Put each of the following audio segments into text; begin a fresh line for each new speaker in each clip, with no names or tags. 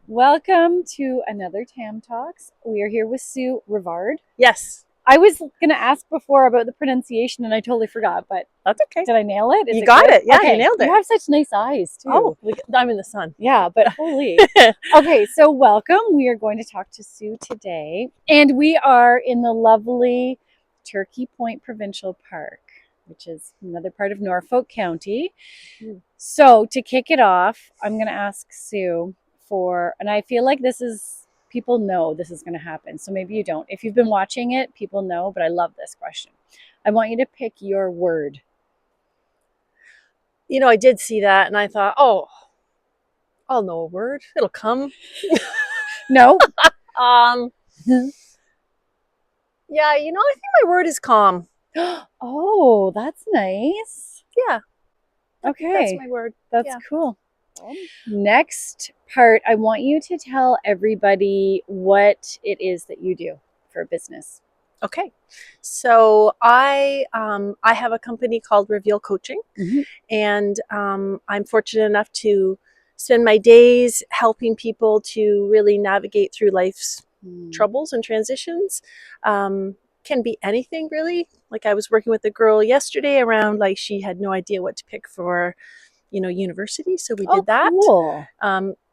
Welcome to another Tam Talks. We are here with Sue Rivard.
Yes,
I was going to ask before about the pronunciation and I totally forgot, but
that's okay.
did I nail it? Is
You
it
got
good?
it. Yeah,
Okay.
you nailed it.
You have such nice eyes too.
Oh, I'm in the sun.
Yeah, but holy. Okay, so welcome. We are going to talk to Sue today, and we are in the lovely Turkey Point Provincial Park, which is another part of Norfolk County. So to kick it off, I'm going to ask Sue and I feel like people know this is going to happen. So maybe you don't. If you've been watching it, people know, but I love this question. I want you to pick your word.
I did see that and I thought, oh, I'll know a word. It'll come.
No?
Um, yeah, I think my word is calm.
Oh, that's nice.
Yeah, that's
Okay.
my word.
That's
Yeah.
cool. Next part, I want you to tell everybody what it is that you do for a business.
Okay. So I have a company called Reveal Coaching, and I'm fortunate enough to spend my days helping people to really navigate through life's troubles and transitions. Can be anything really. Like I was working with a girl yesterday around like she had no idea what to pick for, university. So we did that.
Cool.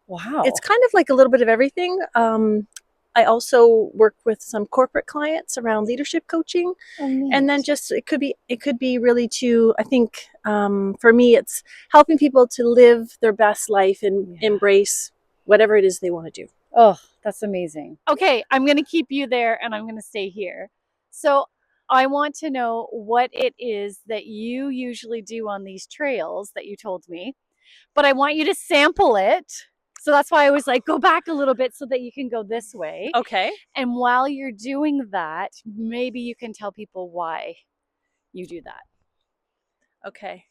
Wow. It's kind of like a little bit of everything. I also work with some corporate clients around leadership coaching, and then just it could be really to I think for me it's helping people to live their best life and embrace whatever it is they want to do.
Oh, that's amazing. Okay, I'm going to keep you there and I'm going to stay here. So I want to know what it is that you usually do on these trails that you told me, but I want you to sample it. So that's why I was like, go back a little bit so that you can go this way.
Okay.
And while you're doing that, maybe you can tell people why you do that.
Okay.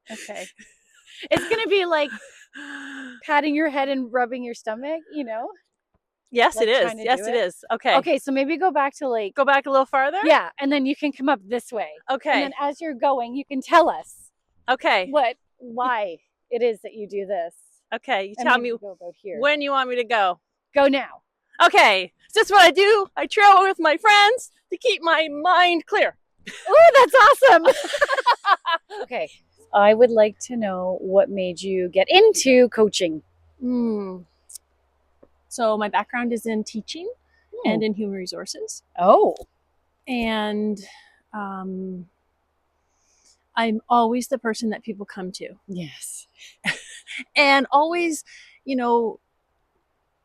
It's going to be like patting your head and rubbing your stomach,
Yes,
like
it is. Yes, it is. Okay.
Okay, so maybe go back to
Go back a little farther?
Yeah, and then you can come up this way.
Okay.
And then as you're going, you can tell us
Okay.
why it is that you do this.
Okay, you
And
tell
maybe
me
go about here.
when you want me to go.
Go now.
Okay, so this is what I do. I travel with my friends to keep my mind clear.
Oh, that's awesome. Okay, I would like to know what made you get into coaching.
So my background is in teaching and in human resources.
Oh.
And I'm always the person that people come to.
Yes.
And always,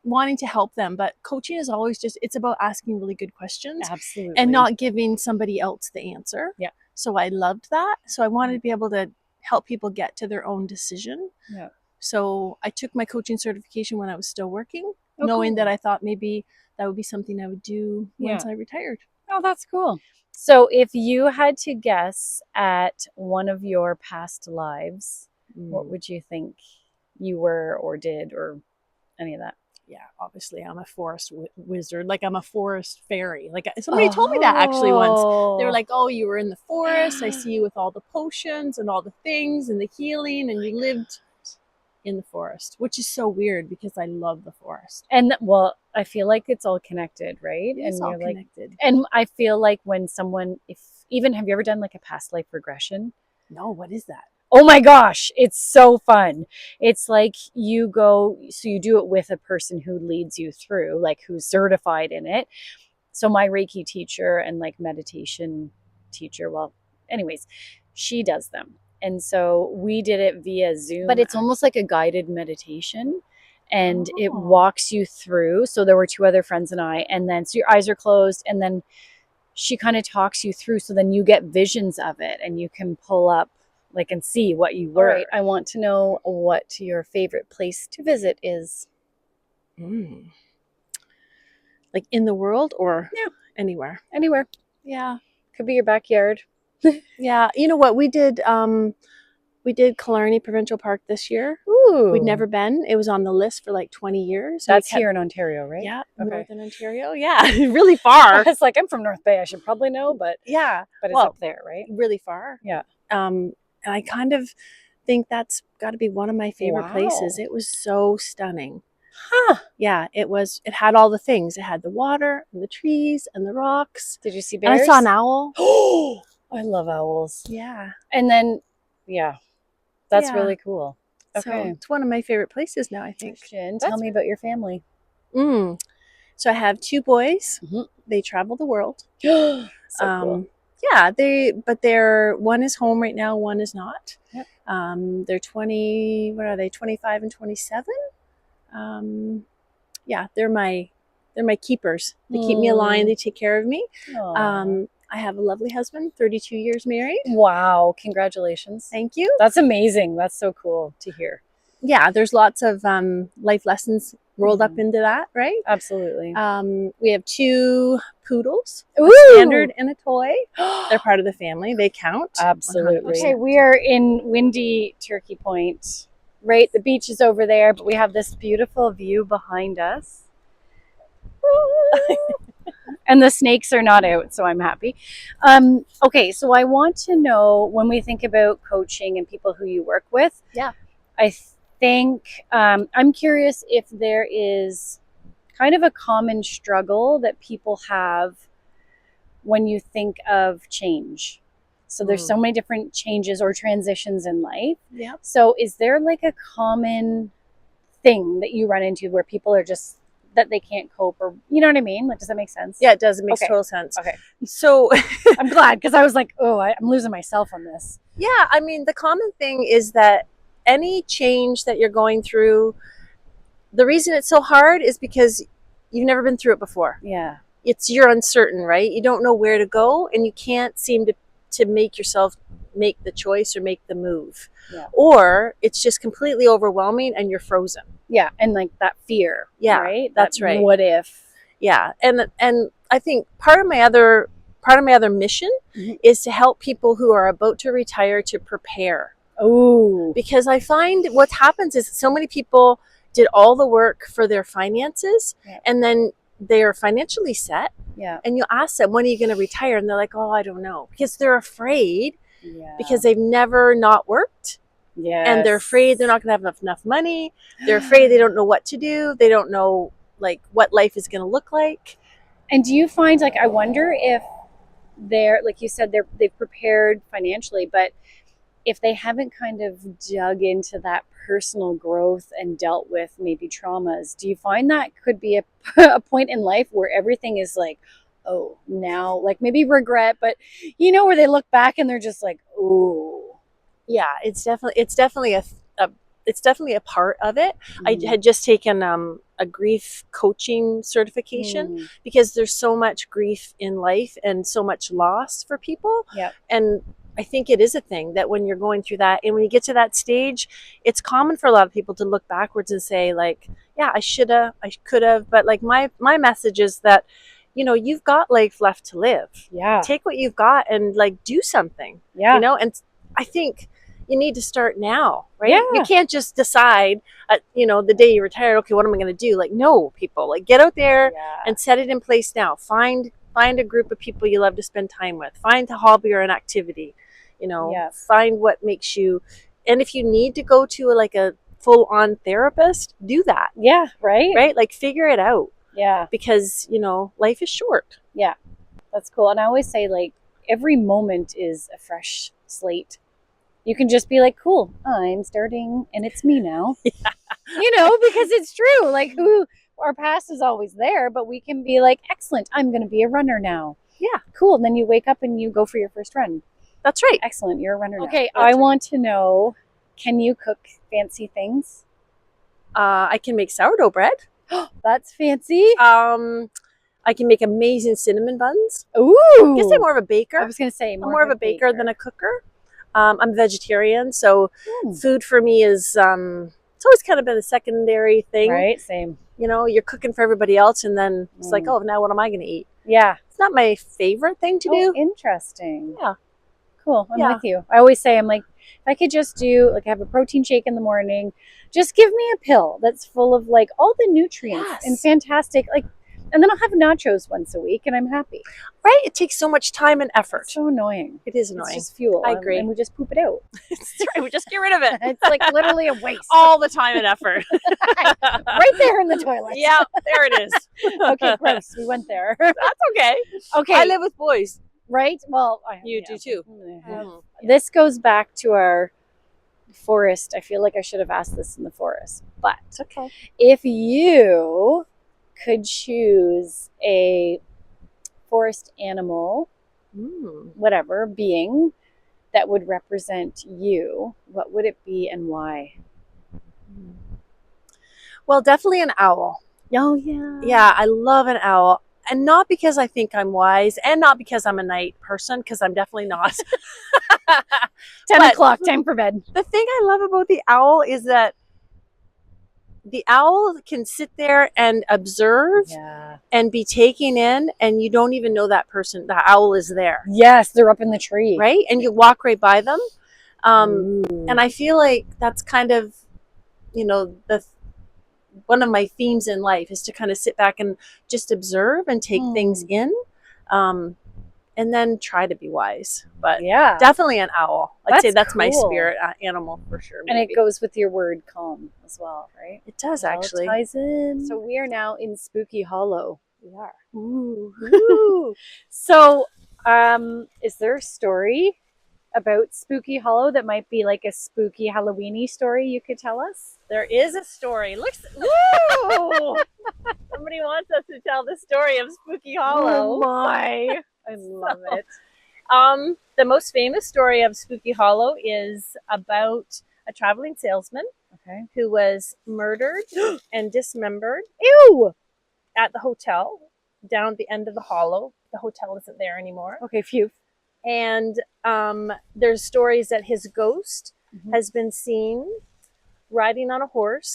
wanting to help them. But coaching is always it's about asking really good questions.
Absolutely.
And not giving somebody else the answer.
Yeah.
So I loved that. So I wanted to be able to help people get to their own decision.
Yeah.
So I took my coaching certification when I was still working, knowing that I thought maybe that would be something I would do once I retired.
Oh, that's cool. So if you had to guess at one of your past lives, what would you think you were or did or any of that?
Yeah, obviously I'm a forest wizard. Like I'm a forest fairy. Like somebody told me that actually once. They were like, oh, you were in the forest. I see you with all the potions and all the things and the healing, and you lived in the forest, which is so weird because I love the forest.
And I feel like it's all connected, right?
It's all connected.
And I feel like when someone, have you ever done like a past life regression?
No, what is that?
Oh my gosh, it's so fun. It's like you do it with a person who leads you through, like who's certified in it. So my Reiki teacher and like meditation teacher, anyways, she does them. And so we did it via Zoom, but it's almost like a guided meditation and it walks you through. So there were two other friends and I, and then so your eyes are closed and then she kind of talks you through. So then you get visions of it and you can pull up and see what you were. Right. I want to know what your favorite place to visit is.
Like in the world or anywhere?
Anywhere.
Yeah.
Could be your backyard.
Yeah. You know what? We did Killarney Provincial Park this year.
Ooh.
We'd never been. It was on the list for like 20 years.
That's here in Ontario, right?
Yeah. Okay. Northern Ontario. Yeah. Really far.
It's like, I'm from North Bay. I should probably know, but
yeah.
But it's up there, right?
Really far.
Yeah.
And I kind of think that's got to be one of my favorite places. It was so stunning.
Huh.
Yeah, it had all the things. It had the water and the trees and the rocks.
Did you see
And I
bears?
saw an owl.
Oh, I love owls.
Yeah.
And then, yeah, that's
Yeah.
really cool.
So
Okay.
it's one of my favorite places now, I think.
Jen, tell me about your family.
So I have 2 boys.
Mhm.
They travel the world.
So cool.
Yeah, one is home right now, one is not.
Yep.
They're 20, what are they, 25 and 27? Yeah, they're my keepers. They keep me aligned, they take care of me. I have a lovely husband, 32 years married.
Wow, congratulations.
Thank you.
That's amazing. That's so cool to hear.
Yeah, there's lots of life lessons rolled up into that, right?
Absolutely.
We have 2 poodles,
Ooh.
a standard and a toy. They're part of the family. They count.
Absolutely.
100%.
Okay, we are in windy Turkey Point. Right, the beach is over there, but we have this beautiful view behind us. And the snakes are not out, so I'm happy. Okay, so I want to know, when we think about coaching and people who you work with,
Yeah,
I think I'm curious if there is kind of a common struggle that people have when you think of change. So there's so many different changes or transitions in life.
Yeah.
So is there like a common thing that you run into where people are just that they can't cope, or you know what I mean? Like, does that make sense?
Yeah, it does. It makes
Okay.
total sense.
Okay.
So
I'm glad, because I was like, oh, I'm losing myself on this.
yeah, I mean, the common thing is that any change that you're going through, the reason it's so hard is because you've never been through it before.
Yeah.
You're uncertain, right? You don't know where to go, and you can't seem to make yourself make the choice or make the move.
Yeah.
Or it's just completely overwhelming and you're frozen.
Yeah, and like that fear.
Yeah,
right.
That's right.
What if?
Yeah, and I think part of my other mission is to help people who are about to retire to prepare.
Oh,
Because I find what happens is so many people did all the work for their finances, and then they're financially set.
Yeah.
And you ask them, when are you going to retire? And they're like, oh, I don't know. Because they're afraid, because they've never not worked.
Yeah.
And they're afraid they're not going to have enough money. They're afraid they don't know what to do. They don't know like what life is going to look like.
And do you find, like, I wonder if they're, like you said, they've prepared financially, but if they haven't kind of dug into that personal growth and dealt with maybe traumas, do you find that could be a point in life where everything is like, oh, now, like maybe regret, but you know, where they look back and they're just like, oh.
Yeah, it's definitely a part of it. I had just taken a grief coaching certification because there's so much grief in life and so much loss for people.
Yep.
And I think it is a thing that when you're going through that, and when you get to that stage, it's common for a lot of people to look backwards and say like, yeah, I shoulda, I could have, but like my message is that, you know, you've got life left to live.
Yeah.
Take what you've got and like do something.
Yeah.
You know, and I think you need to start now, right?
Yeah.
You can't just decide, you know, the day you retire, okay, what am I going to do? Like, no, people, like get out there and set it in place now. Find a group of people you love to spend time with. Find a hobby or an activity, you know, find what makes you, and if you need to go to like a full-on therapist, do that.
Yeah. Right.
Right. Like figure it out.
Yeah.
Because, you know, life is short.
Yeah. That's cool. And I always say, like, every moment is a fresh slate. You can just be like, cool, I'm starting and it's me now.
Yeah.
You know, because it's true. Like, our past is always there, but we can be like, excellent, I'm going to be a runner now.
Yeah.
Cool. And then you wake up and you go for your first run.
That's right.
Excellent. You're a runner now.
Okay.
I want to know, can you cook fancy things?
I can make sourdough bread.
That's fancy.
I can make amazing cinnamon buns.
Ooh.
I guess I'm more of a baker.
I was going to say
I'm more of a baker than a cooker. I'm a vegetarian, so
Mm.
food for me is it's always kind of been a secondary thing.
Right, same.
You know, you're cooking for everybody else, and then it's like, oh, now what am I going to eat?
Yeah.
It's not my favorite thing to do.
Interesting.
Yeah.
Cool. I'm with you. I always say, I'm like, if I could just do, like, have a protein shake in the morning, just give me a pill that's full of, like, all the nutrients and fantastic, like, And then I'll have nachos once a week and I'm happy.
Right? It takes so much time and effort.
It's so annoying.
It is annoying.
It's just fuel.
I agree.
And we just poop it out.
It's right. We just get rid of it.
It's like literally a waste.
All the time and effort.
Right there in the toilet.
Yeah, there it is.
Okay, gross. We went there.
That's okay.
Okay.
I live with boys.
Right? Well,
You do too.
This goes back to our forest. I feel like I should have asked this in the forest. But
It's okay.
if you could choose a forest animal, whatever, being that would represent you, what would it be and why?
Well, definitely an owl.
Oh, yeah.
Yeah, I love an owl. And not because I think I'm wise and not because I'm a night person, because I'm definitely not.
10 o'clock, time for bed.
The thing I love about the owl is that the owl can sit there and observe and be taken in, and you don't even know that person, the owl is there.
Yes, they're up in the tree.
Right? And you walk right by them. And I feel like that's kind of, you know, one of my themes in life is to kind of sit back and just observe and take things in, and then try to be wise. But
yeah,
definitely an owl. I'd say that's
cool.
my spirit animal for sure.
Maybe. And it goes with your word calm as well, right?
It does actually.
It ties in. So we are now in Spooky Hollow.
We are.
Ooh. Ooh. So, is there a story about Spooky Hollow that might be like a spooky Halloweeny story you could tell us?
There is a story. Woo! Somebody wants us to tell the story of Spooky Hollow.
Oh my! I love it.
The most famous story of Spooky Hollow is about a traveling salesman who was murdered and dismembered.
Ew!
At the hotel down at the end of the hollow. The hotel isn't there anymore.
Okay, phew.
And there's stories that his ghost has been seen riding on a horse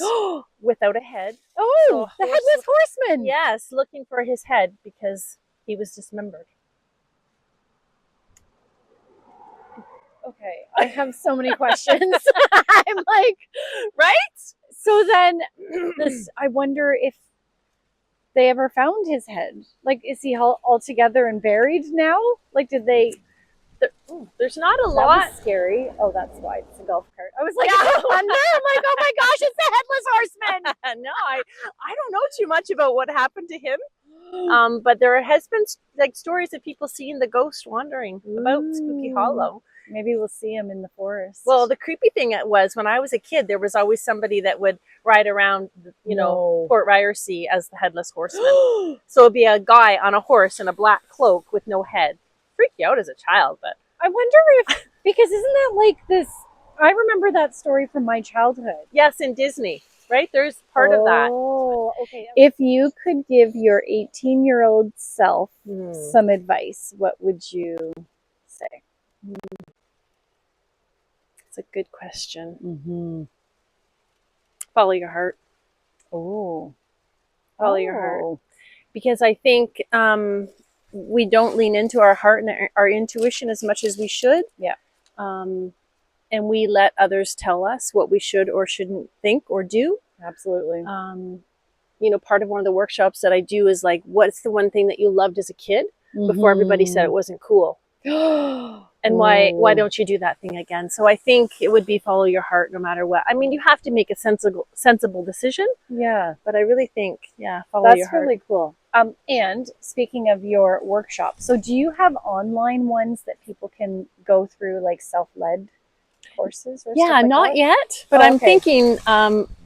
without a head.
Oh, so the headless horseman.
Yes, looking for his head because he was dismembered.
Okay, I have so many questions. I'm like,
right?
So then, I wonder if they ever found his head. Like, is he all together and buried now? Like, did they?
There's not a
that
lot.
Was scary. Oh, that's why it's a golf cart. I was like, it's thunder. I'm like, oh my gosh, it's the headless horseman.
No, I don't know too much about what happened to him. But there has been like stories of people seeing the ghost wandering about Spooky Hollow.
Maybe we'll see him in the forest.
Well, the creepy thing it was when I was a kid, there was always somebody that would ride around, you know, Port Ryerson as the headless horseman. So it'd be a guy on a horse in a black cloak with no head. Freaked you out as a child, but
I wonder if, because isn't that like this, I remember that story from my childhood.
Yes, in Disney, right? There's part of that.
Oh, okay. If you could give your 18-year-old self some advice, what would you say?
It's a good question. Follow your heart.
Oh.
Follow your heart. Because I think we don't lean into our heart and our intuition as much as we should.
Yeah.
And we let others tell us what we should or shouldn't think or do.
Absolutely.
You know, part of one of the workshops that I do is like, what's the one thing that you loved as a kid before everybody said it wasn't cool? And why don't you do that thing again? So I think it would be follow your heart no matter what. I mean, you have to make a sensible decision.
Yeah.
But I really think, follow your heart.
That's really cool. And speaking of your workshop, so do you have online ones that people can go through, like self-led courses or stuff like
not
that?
yet, but I'm thinking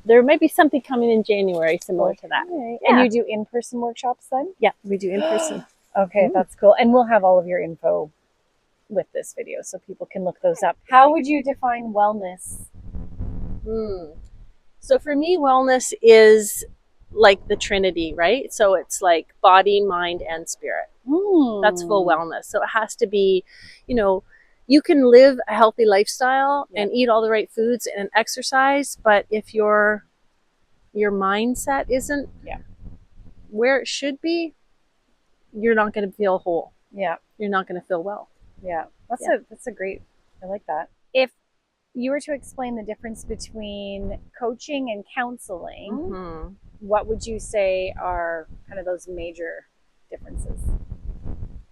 there might be something coming in January similar to that.
Okay. Yeah. And you do in-person workshops then?
Yeah, we do in person.
Okay, that's cool. And we'll have all of your info with this video so people can look those up. How would you define wellness?
So for me, wellness is like the Trinity, right? So it's like body, mind, and spirit. That's full wellness. So it has to be, you know, you can live a healthy lifestyle and eat all the right foods and exercise, but if your mindset isn't where it should be, you're not going to feel whole.
Yeah.
You're not going to feel well.
Yeah. That's a great, I like that. If you were to explain the difference between coaching and counseling, what would you say are kind of those major differences?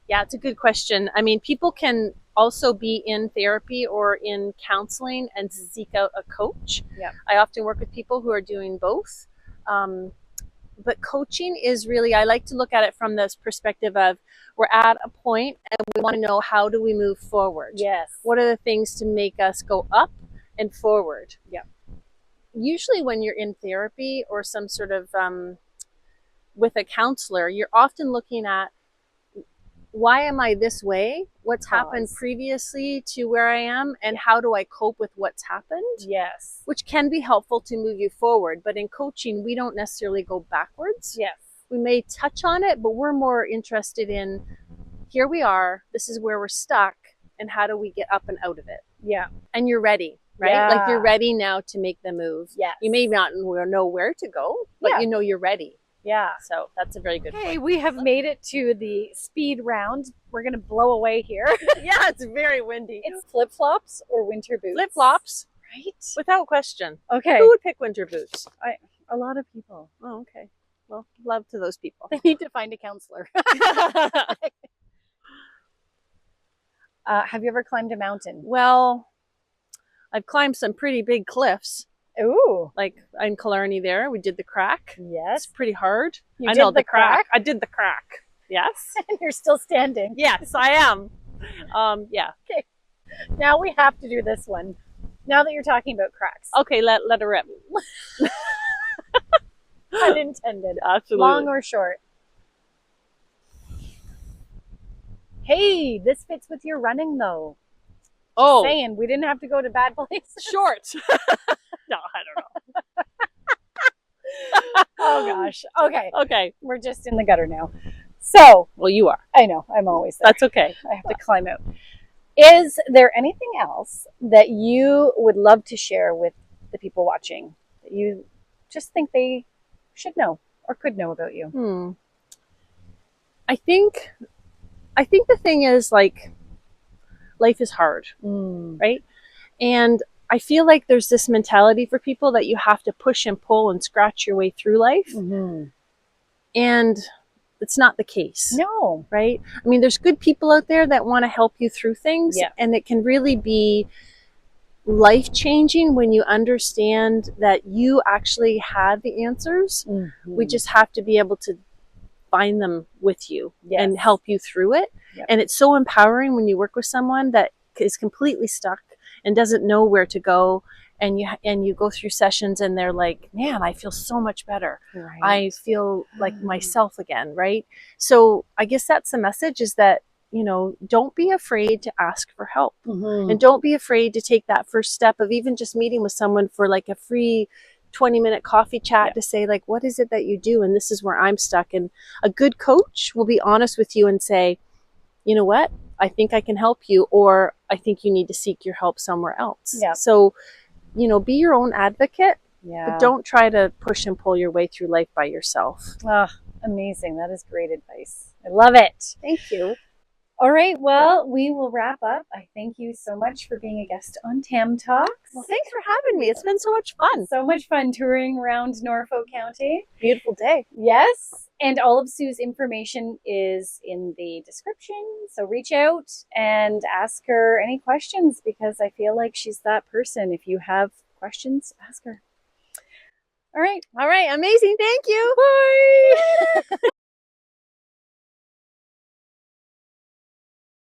Yeah, it's a good question. I mean, people can also be in therapy or in counseling and seek out a coach.
Yeah.
I often work with people who are doing both. Um, but coaching is really, I like to look at it from this perspective of we're at a point and we want to know, how do we move forward?
Yes.
What are the things to make us go up and forward?
Yeah.
Usually when you're in therapy or some sort of with a counselor, you're often looking at, why am I this way? What's happened previously to where I am, and how do I cope with what's happened?
Yes.
Which can be helpful to move you forward. But in coaching, we don't necessarily go backwards.
Yes.
We may touch on it, but we're more interested in, here we are, this is where we're stuck, and how do we get up and out of it?
Yeah.
And you're ready, right?
Yeah.
Like you're ready now to make the move.
Yes.
You may not know where to go, but you know you're ready.
Yeah.
So that's a very good point.
Hey, we have made it to the speed round. We're going to blow away here.
Yeah, it's very windy.
It's flip-flops or winter boots?
Flip-flops.
Right?
Without question.
Okay.
Who would pick winter boots?
A lot of people.
Oh, okay. Well, love to those people.
They need to find a counselor. Have you ever climbed a mountain?
Well, I've climbed some pretty big cliffs.
Ooh.
Like in Killarney there, we did the crack.
Yes.
It's pretty hard.
You
I
did
know
the crack?
I did the crack. Yes.
And you're still standing.
Yes, I am. Yeah.
Okay. Now we have to do this one. Now that you're talking about cracks.
Okay, let it rip.
Unintended.
Absolutely.
Long or short? Hey, this fits with your running though. Just saying, we didn't have to go to bad places.
Short. No, I don't know.
Oh gosh. Okay.
Okay.
We're just in the gutter now. So,
well, you are.
I know. I'm always there.
That's okay.
I have to climb out. Is there anything else that you would love to share with the people watching that you just think they should know or could know about you?
I think the thing is, like, life is hard, right? And I feel like there's this mentality for people that you have to push and pull and scratch your way through life. And it's not the case.
No.
Right? I mean, there's good people out there that want to help you through things.
Yeah.
And it can really be life-changing when you understand that you actually have the answers. We just have to be able to find them with you and help you through it.
Yep.
And it's so empowering when you work with someone that is completely stuck and doesn't know where to go, and you go through sessions and they're like, man, I feel so much better.
Right.
I feel like myself again, right? So I guess that's the message, is that, you know, don't be afraid to ask for help. And don't be afraid to take that first step of even just meeting with someone for like a free 20-minute coffee chat to say, like, what is it that you do? And this is where I'm stuck. And a good coach will be honest with you and say, you know what? I think I can help you, or I think you need to seek your help somewhere else.
Yeah.
So, you know, be your own advocate,
Yeah.
but don't try to push and pull your way through life by yourself.
Oh, amazing. That is great advice. I love it.
Thank you.
All right. Well, we will wrap up. I thank you so much for being a guest on Tam Talks.
Well, thanks for having me. It's been so much fun.
So much fun touring around Norfolk County.
Beautiful day.
Yes. And all of Sue's information is in the description. So reach out and ask her any questions, because I feel like she's that person. If you have questions, ask her. All right.
All right. Amazing. Thank you.
Bye.